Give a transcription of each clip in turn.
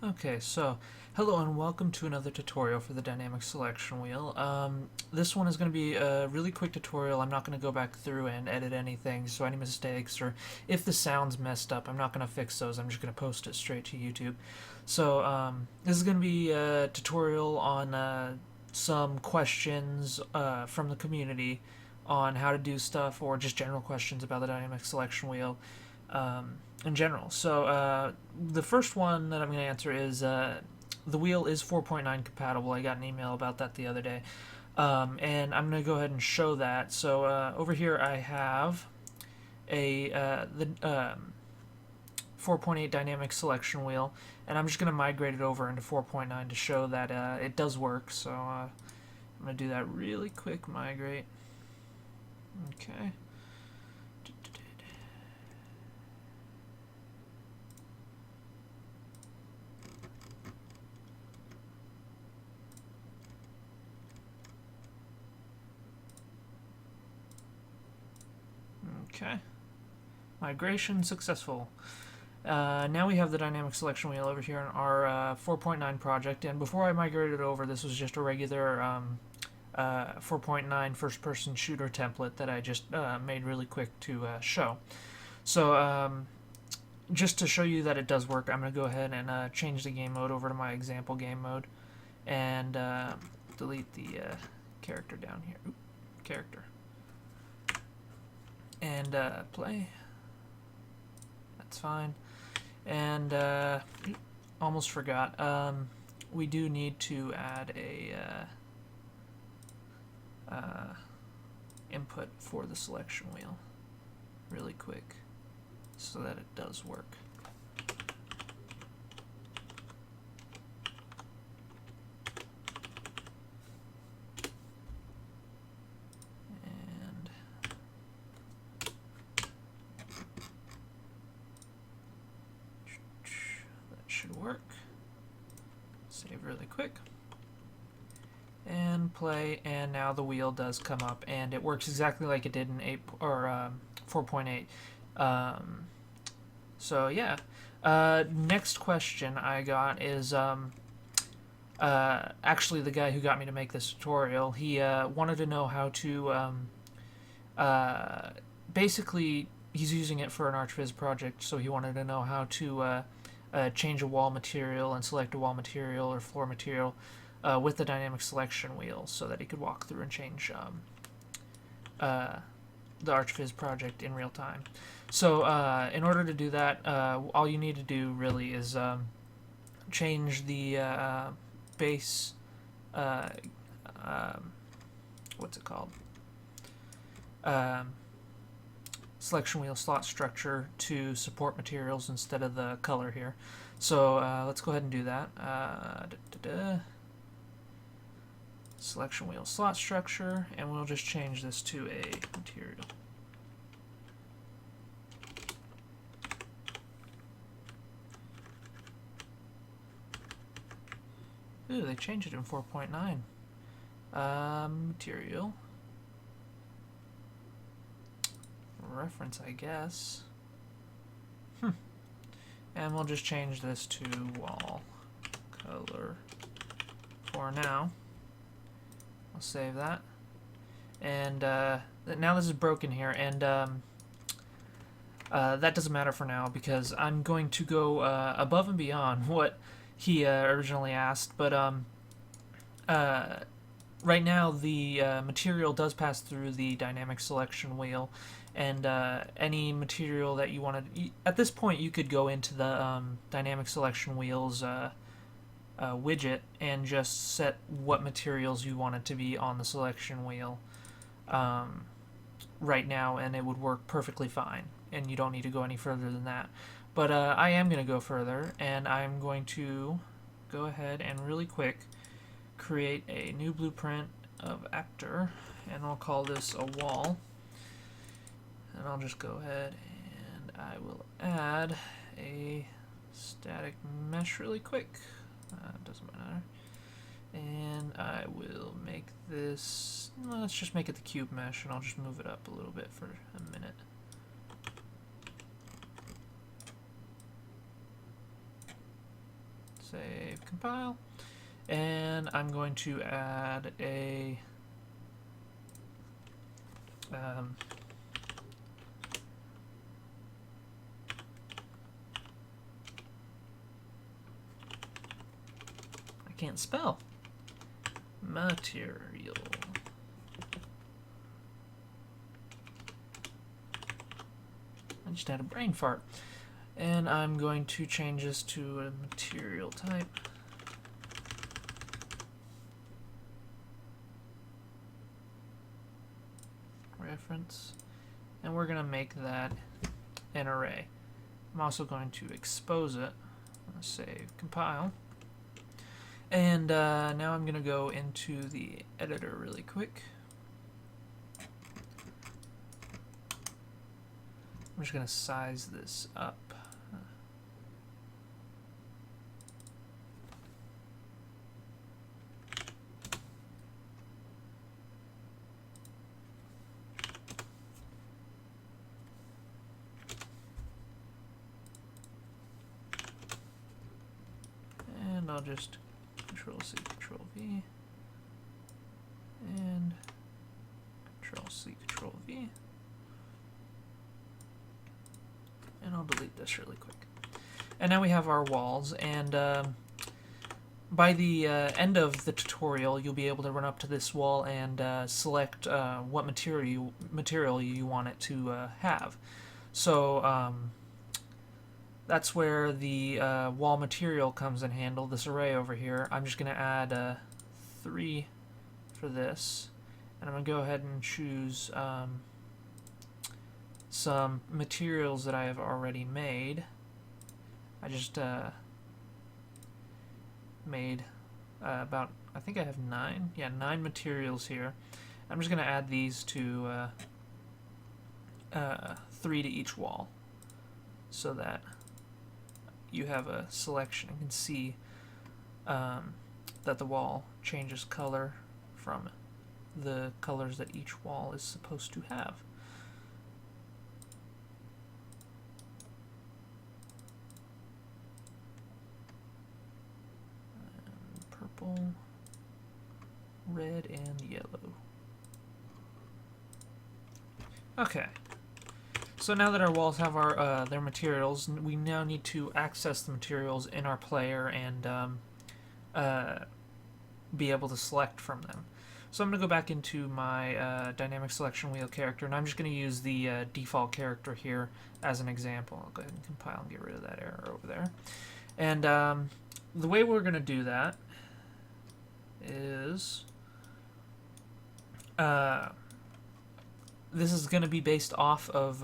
Okay, so hello and welcome to another tutorial for the dynamic selection wheel. This one is going to be a really quick tutorial. I'm not going to go back through and edit anything, so any mistakes or if the sound's messed up, I'm not going to fix those. I'm just going to post it straight to YouTube. So this is going to be a tutorial on some questions from the community on how to do stuff, or just general questions about the dynamic selection wheel. In general. So the first one that I'm going to answer is the wheel is 4.9 compatible. I got an email about that the other day. And I'm going to go ahead and show that. So over here I have the 4.8 dynamic selection wheel, and I'm just going to migrate it over into 4.9 to show that it does work. So I'm going to do that really quick migrate. Okay. Okay. Migration successful. Now we have the dynamic selection wheel over here in our 4.9 project, and before I migrated it over, this was just a regular 4.9 first-person shooter template that I just made really quick to show. So just to show you that it does work, I'm going to go ahead and change the game mode over to my example game mode, and delete the character down here. Oop, character. And play. That's fine. And almost forgot. We do need to add a input for the selection wheel really quick so that it does work. Should work. Save really quick and play, and now the wheel does come up and it works exactly like it did in 8 or 4.8. So yeah, next question I got is actually the guy who got me to make this tutorial. He wanted to know how to basically he's using it for an ArchViz project, so he wanted to know how to change a wall material and select a wall material or floor material with the dynamic selection wheel, so that he could walk through and change the ArchViz project in real time. So in order to do that, all you need to do really is change the base, what's it called? Selection wheel slot structure to support materials instead of the color here. So let's go ahead and do that. Selection wheel slot structure, and we'll just change this to a material. Ooh, they changed it in 4.9. Material. Reference, I guess. And we'll just change this to wall color for now. I'll save that. And now this is broken here, and that doesn't matter for now because I'm going to go above and beyond what he originally asked. But right now the material does pass through the dynamic selection wheel, and any material that you wanted, at this point you could go into the dynamic selection wheel's widget and just set what materials you want it to be on the selection wheel right now, and it would work perfectly fine, and you don't need to go any further than that. But I am going to go further, and I'm going to go ahead and really quick create a new blueprint of actor, and I'll call this a wall. And I'll just go ahead and I will add a static mesh really quick. Doesn't matter. And I will make this, let's just make it the cube mesh, and I'll just move it up a little bit for a minute. Save, compile. And I'm going to add a I can't spell. Material. I just had a brain fart. And I'm going to change this to a material type. Reference. And we're going to make that an array. I'm also going to expose it. Save, compile. And now I'm going to go into the editor really quick. I'm just going to size this up. And I'll just Control-C, Control-V, and Control-C, Control-V. And I'll delete this really quick. And now we have our walls, and by the end of the tutorial, you'll be able to run up to this wall and select what material you want it to have. So that's where the wall material comes in handle, this array over here. I'm just going to add 3 for this, and I'm going to go ahead and choose some materials that I have already made. I just made about, I think I have 9. Yeah, 9 materials here. I'm just going to add these to 3 to each wall so that you have a selection and can see that the wall changes color from the colors that each wall is supposed to have. Purple, red, and yellow. Okay. So now that our walls have our their materials, we now need to access the materials in our player and be able to select from them. So I'm going to go back into my dynamic selection wheel character, and I'm just going to use the default character here as an example. I'll go ahead and compile and get rid of that error over there. And the way we're going to do that is this is going to be based off of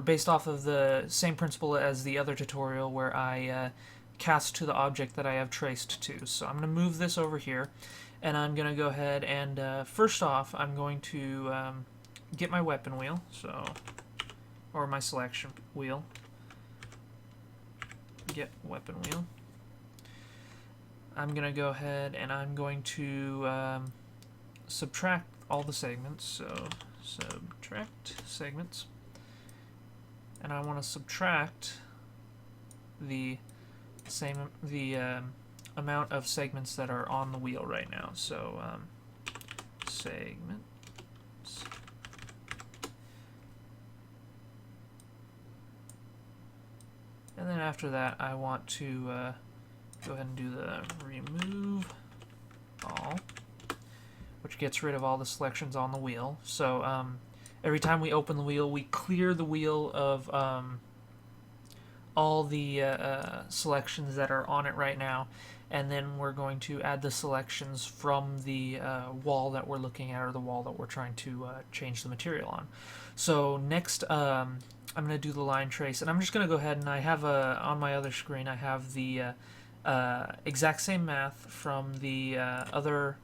based off of the same principle as the other tutorial where I cast to the object that I have traced to. So I'm going to move this over here, and I'm going to go ahead and first off I'm going to get my weapon wheel, or my selection wheel. Get weapon wheel. I'm going to go ahead and I'm going to subtract all the segments, so subtract segments, and I want to subtract the amount of segments that are on the wheel right now. So segments, and then after that I want to go ahead and do the remove all, which gets rid of all the selections on the wheel. So every time we open the wheel, we clear the wheel of all the selections that are on it right now, and then we're going to add the selections from the wall that we're looking at, or the wall that we're trying to change the material on. So next I'm going to do the line trace, and I'm just going to go ahead and I have on my other screen I have the exact same math from the other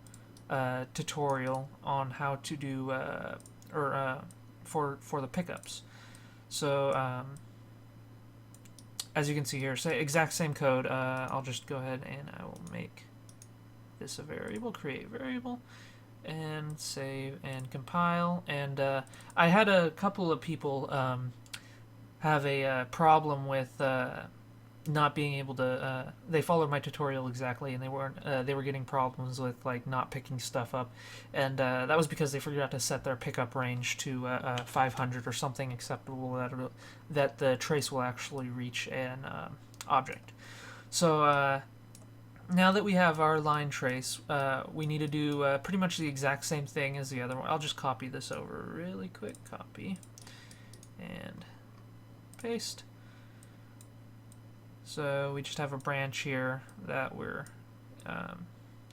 tutorial on how to do for the pickups. So as you can see here, exact same code. I'll just go ahead and I will make this a variable, create variable, and save and compile. And I had a couple of people have a problem with not being able to. They followed my tutorial exactly, and they weren't. They were getting problems with like not picking stuff up, and that was because they forgot to set their pickup range to 500 or something acceptable that the trace will actually reach an object. So now that we have our line trace, we need to do pretty much the exact same thing as the other one. I'll just copy this over really quick. Copy and paste. So we just have a branch here that we're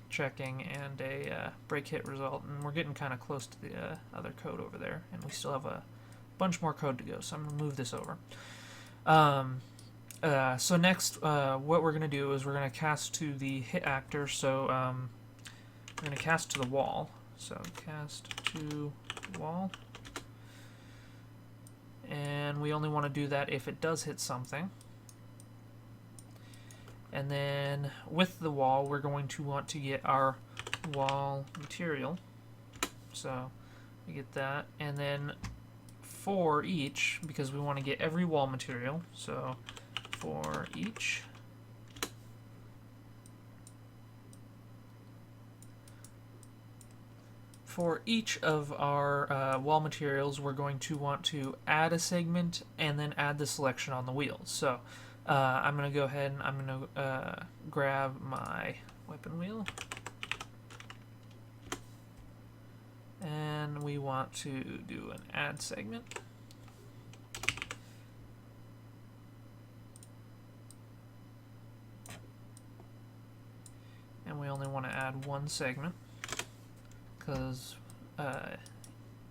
checking and a break hit result, and we're getting kind of close to the other code over there, and we still have a bunch more code to go, so I'm going to move this over. So next, what we're going to do is we're going to cast to the hit actor, so we're going to cast to the wall, so cast to wall, and we only want to do that if it does hit something. And then with the wall, we're going to want to get our wall material. So we get that. And then for each, because we want to get every wall material, so for each, of our wall materials, we're going to want to add a segment and then add the selection on the wheels. So I'm going to go ahead and I'm going to grab my weapon wheel. And we want to do an add segment. And we only want to add one segment because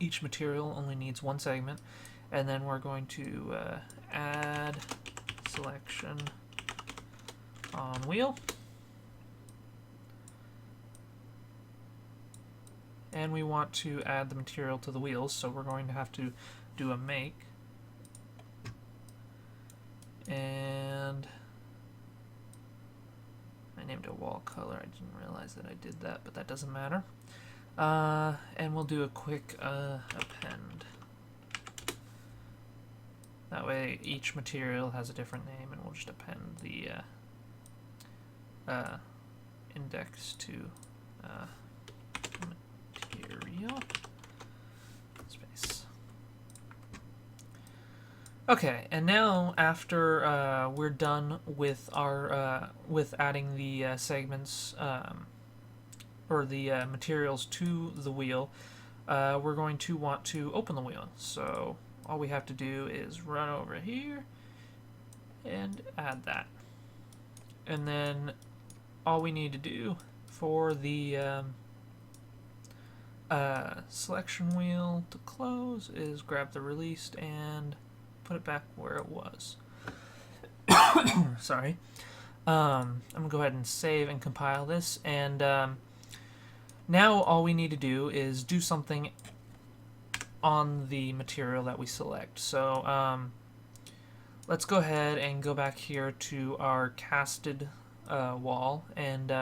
each material only needs one segment. And then we're going to add selection on wheel, and we want to add the material to the wheels, so we're going to have to do a make, and I named a wall color. I didn't realize that I did that, but that doesn't matter. And we'll do a quick append. That way each material has a different name, and we'll just append the index to material space. Okay, and now after we're done with our with adding the segments or the materials to the wheel, we're going to want to open the wheel. So all we have to do is run over here and add that. And then all we need to do for the selection wheel to close is grab the released and put it back where it was. Sorry. I'm going to go ahead and save and compile this. And now all we need to do is do something on the material that we select. So let's go ahead and go back here to our casted wall, and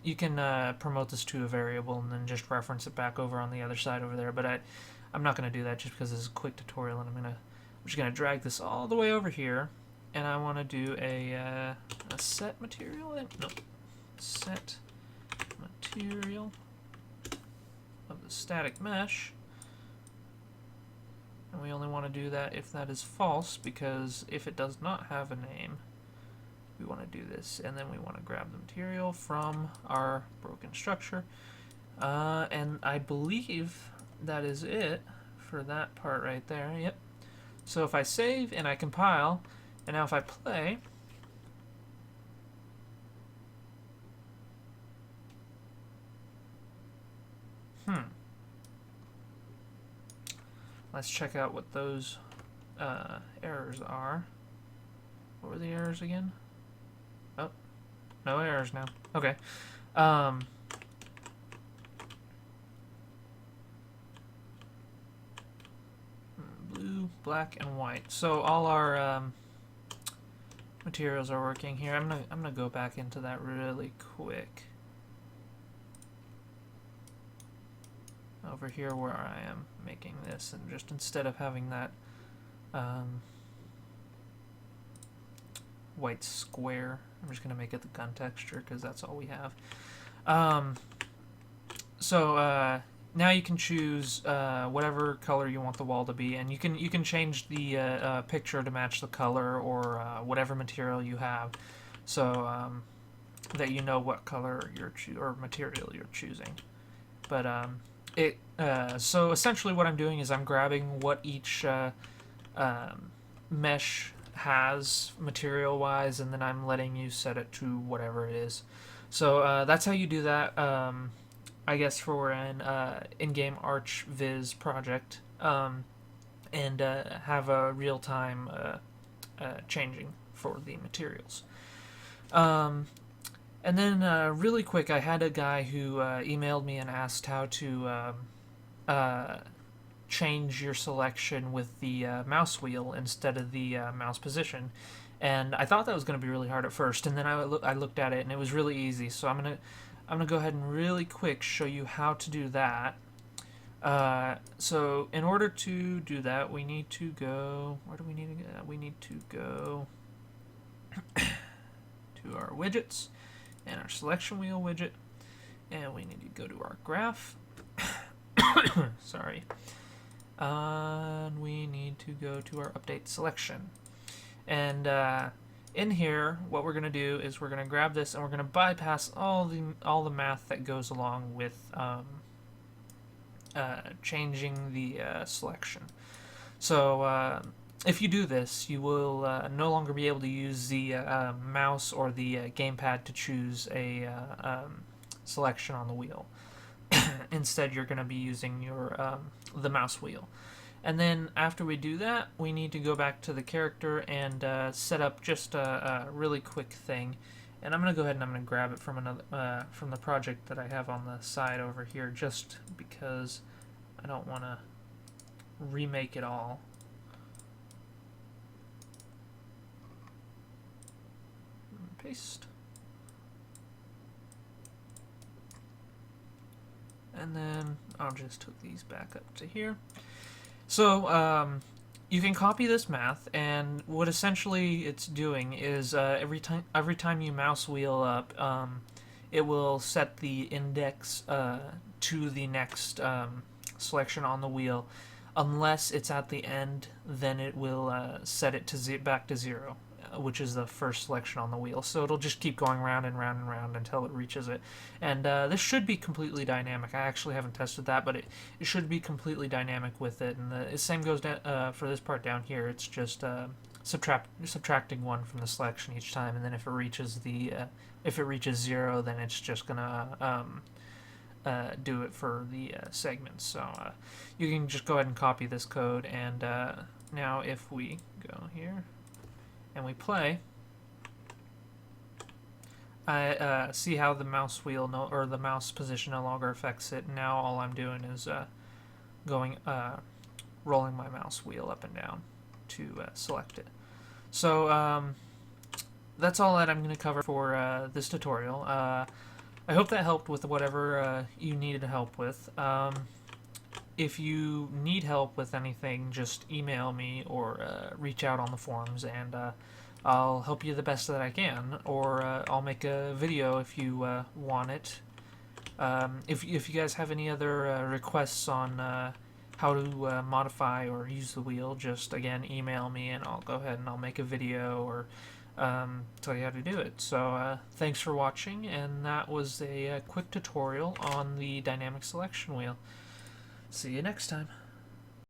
you can promote this to a variable and then just reference it back over on the other side over there, but I'm not going to do that just because this is a quick tutorial, and I'm just going to drag this all the way over here, and I want to do a set material, set material of the static mesh. And we only want to do that if that is false, because if it does not have a name, we want to do this. And then we want to grab the material from our broken structure. And I believe that is it for that part right there. Yep. So if I save and I compile, and now if I play, let's check out what those errors are. What were the errors again? Oh, no errors now. Okay. Blue, black, and white. So all our materials are working here. I'm gonna go back into that really quick. Over here where I am making this, and just instead of having that white square. I'm just going to make it the gun texture because that's all we have. Um, so now you can choose whatever color you want the wall to be, and you can change the picture to match the color or whatever material you have, so that you know what color or material you're choosing. But so essentially what I'm doing is I'm grabbing what each mesh has material wise, and then I'm letting you set it to whatever it is. So that's how you do that. I guess for an in-game ArchViz project, and have a real-time changing for the materials. And then really quick, I had a guy who emailed me and asked how to change your selection with the mouse wheel instead of the mouse position. And I thought that was going to be really hard at first, and then I looked at it and it was really easy. So I'm gonna go ahead and really quick show you how to do that. So in order to do that, we need to go. Where do we need to go? We need to go to our widgets and our selection wheel widget, and we need to go to our graph. Sorry. And we need to go to our update selection. And in here, what we're going to do is we're going to grab this and we're going to bypass all the math that goes along with changing the selection. So if you do this, you will no longer be able to use the mouse or the gamepad to choose a selection on the wheel. Instead, you're going to be using your the mouse wheel. And then after we do that, we need to go back to the character and set up just a really quick thing. And I'm going to go ahead and I'm going to grab it from another from the project that I have on the side over here, just because I don't want to remake it all. Paste. And then I'll just hook these back up to here. So you can copy this math, and what essentially it's doing is every time you mouse wheel up, it will set the index to the next selection on the wheel. Unless it's at the end, then it will set it to back to 0, which is the first selection on the wheel. So it'll just keep going round and round and round until it reaches it. And this should be completely dynamic. I actually haven't tested that, but it should be completely dynamic with it. And the same goes down, for this part down here. It's just subtracting 1 from the selection each time, and then if it reaches 0, then it's just gonna do it for the segments. So you can just go ahead and copy this code, and now if we go here and we play, I see how the mouse wheel or the mouse position no longer affects it. Now all I'm doing is rolling my mouse wheel up and down to select it. So that's all that I'm going to cover for this tutorial. I hope that helped with whatever you needed help with. If you need help with anything, just email me or reach out on the forums, and I'll help you the best that I can, or I'll make a video if you want it. If you guys have any other requests on how to modify or use the wheel, just again email me and I'll go ahead and I'll make a video or tell you how to do it. So thanks for watching, and that was a quick tutorial on the dynamic selection wheel. See you next time.